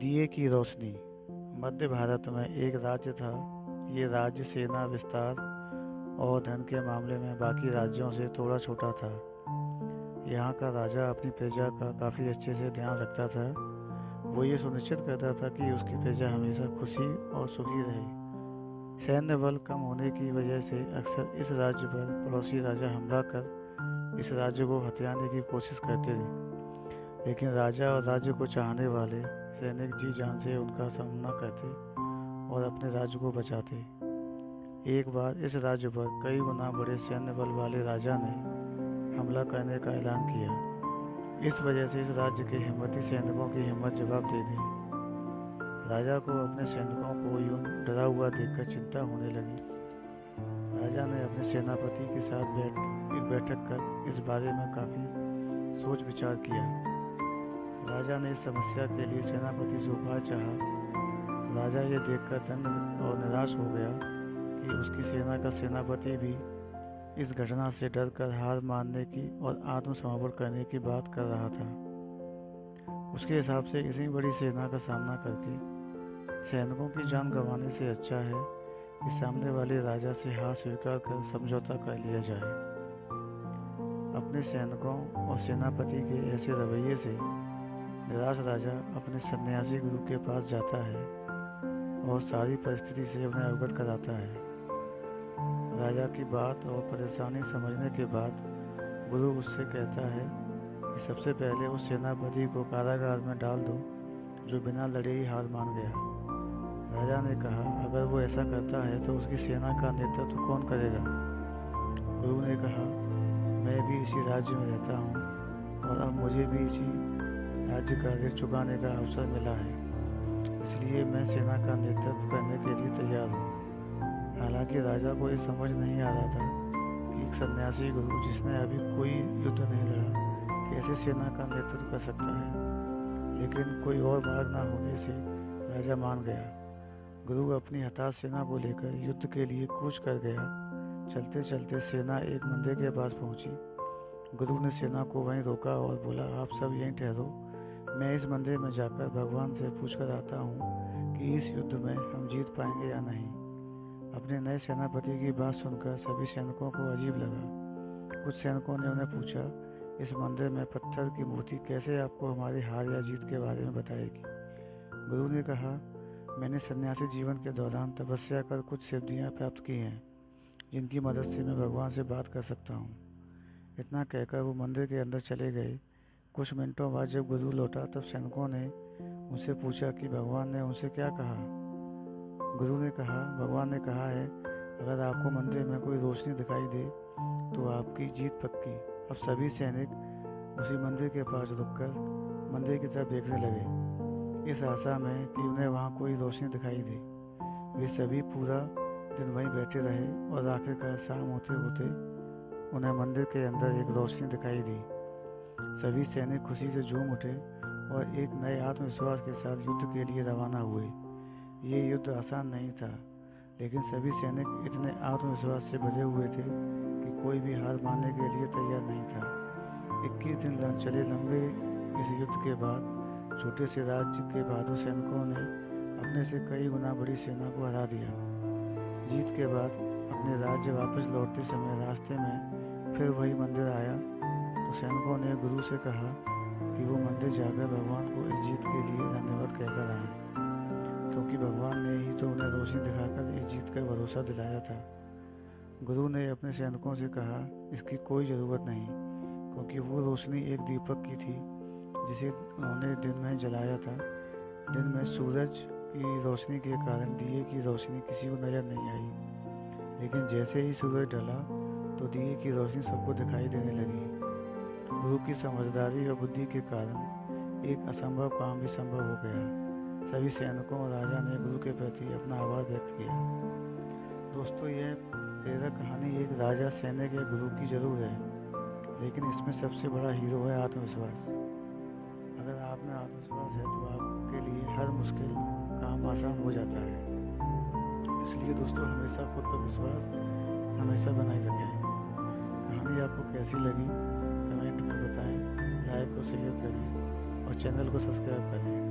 दिए की रोशनी। मध्य भारत में एक राज्य था। ये राज्य सेना विस्तार और धन के मामले में बाकी राज्यों से थोड़ा छोटा था। यहाँ का राजा अपनी प्रजा का काफ़ी अच्छे से ध्यान रखता था। वो ये सुनिश्चित करता था कि उसकी प्रजा हमेशा खुशी और सुखी रहे। सैन्य बल कम होने की वजह से अक्सर इस राज्य पर पड़ोसी राजा हमला कर इस राज्य को हथियाने की कोशिश करते थे, लेकिन राजा और राज्य को चाहने वाले सैनिक जी जान से उनका सामना करते और अपने राज्य को बचाते। एक बार इस राज्य पर कई गुना बड़े सैन्य बल वाले राजा ने हमला करने का ऐलान किया। इस वजह से इस राज्य के हिम्मती सैनिकों की हिम्मत जवाब दे गई। राजा को अपने सैनिकों को यूं डरा हुआ देखकर चिंता होने लगी। राजा ने अपने सेनापति के साथ एक बैठक कर इस बारे में काफ़ी सोच विचार किया। राजा ने इस समस्या के लिए सेनापति से उपाय चाहा। राजा ये देखकर दंग और निराश हो गया कि उसकी सेना का सेनापति भी इस घटना से डरकर हार मानने की और आत्मसमर्पण करने की बात कर रहा था। उसके हिसाब से इतनी बड़ी सेना का सामना करके सैनिकों की जान गंवाने से अच्छा है कि सामने वाले राजा से हार स्वीकार कर समझौता कर लिया जाए। अपने सैनिकों और सेनापति के ऐसे रवैये से निराश राजा अपने सन्यासी गुरु के पास जाता है और सारी परिस्थिति से उन्हें अवगत कराता है। राजा की बात और परेशानी समझने के बाद गुरु उससे कहता है कि सबसे पहले उस सेनापति को कारागार में डाल दो जो बिना लड़े ही हार मान गया। राजा ने कहा, अगर वो ऐसा करता है तो उसकी सेना का नेतृत्व कौन करेगा? गुरु ने कहा, मैं भी इसी राज्य में रहता हूँ और अब मुझे भी इसी राज्य का ऋण चुकाने का अवसर मिला है, इसलिए मैं सेना का नेतृत्व करने के लिए तैयार हूँ। हालांकि राजा को ये समझ नहीं आ रहा था कि एक सन्यासी गुरु जिसने अभी कोई युद्ध नहीं लड़ा कैसे सेना का नेतृत्व कर सकता है, लेकिन कोई और मार्ग न होने से राजा मान गया। गुरु अपनी हताश सेना को लेकर युद्ध के लिए कूच कर गया। चलते चलते सेना एक मंदिर के पास पहुंची। गुरु ने सेना को वहीं रोका और बोला, आप सब यहीं ठहरो, मैं इस मंदिर में जाकर भगवान से पूछ कर आता हूँ कि इस युद्ध में हम जीत पाएंगे या नहीं। अपने नए सेनापति की बात सुनकर सभी सैनिकों को अजीब लगा। कुछ सैनिकों ने उन्हें पूछा, इस मंदिर में पत्थर की मूर्ति कैसे आपको हमारे हार या जीत के बारे में बताएगी? गुरु ने कहा, मैंने सन्यासी जीवन के दौरान तपस्या कर कुछ सिद्धियाँ प्राप्त की हैं, जिनकी मदद से मैं भगवान से बात कर सकता हूँ। इतना कहकर वो मंदिर के अंदर चले गए। कुछ मिनटों बाद जब गुरु लौटा तब सैनिकों ने उनसे पूछा कि भगवान ने उनसे क्या कहा। गुरु ने कहा, भगवान ने कहा है, अगर आपको मंदिर में कोई रोशनी दिखाई दे तो आपकी जीत पक्की। अब सभी सैनिक उसी मंदिर के पास रुककर मंदिर की तरफ देखने लगे, इस आशा में कि उन्हें वहाँ कोई रोशनी दिखाई दे। वे सभी पूरा दिन वहीं बैठे रहे और आखिरकार शाम होते होते उन्हें मंदिर के अंदर एक रोशनी दिखाई दी। सभी सैनिक खुशी से झूम उठे और एक नए आत्मविश्वास के साथ युद्ध के लिए रवाना हुए। ये युद्ध आसान नहीं था, लेकिन सभी सैनिक इतने आत्मविश्वास से भरे हुए थे कि कोई भी हार मानने के लिए तैयार नहीं था। 21 दिन चले लंबे इस युद्ध के बाद छोटे से राज्य के बहादुर सैनिकों ने अपने से कई गुना बड़ी सेना को हरा दिया। जीत के बाद अपने राज्य वापस लौटते समय रास्ते में फिर वही मंदिर आया तो सैनिकों ने गुरु से कहा कि वो मंदिर जाकर भगवान को इस जीत के लिए धन्यवाद कहकर आए, क्योंकि भगवान ने ही तो उन्हें रोशनी दिखाकर इस जीत का भरोसा दिलाया था। गुरु ने अपने सैनिकों से कहा, इसकी कोई ज़रूरत नहीं, क्योंकि वो रोशनी एक दीपक की थी जिसे उन्होंने दिन में जलाया था। दिन में सूरज की रोशनी के कारण दिए की रोशनी किसी को नज़र नहीं आई, लेकिन जैसे ही सूरज ढला तो दिए की रोशनी सबको दिखाई देने लगी। गुरु की समझदारी और बुद्धि के कारण एक असंभव काम भी संभव हो गया। सभी सैनिकों और राजा ने गुरु के प्रति अपना आभार व्यक्त किया। दोस्तों, यह प्रेरक कहानी एक राजा, सैनिक या गुरु की जरूर है, लेकिन इसमें सबसे बड़ा हीरो है आत्मविश्वास। अगर आप में आत्मविश्वास है तो आपके लिए हर मुश्किल काम आसान हो जाता है। इसलिए दोस्तों, हमेशा खुद पर विश्वास हमेशा बनाए रखें। कहानी आपको कैसी लगी कमेंट में बताएं, लाइक और शेयर करें और चैनल को सब्सक्राइब करें।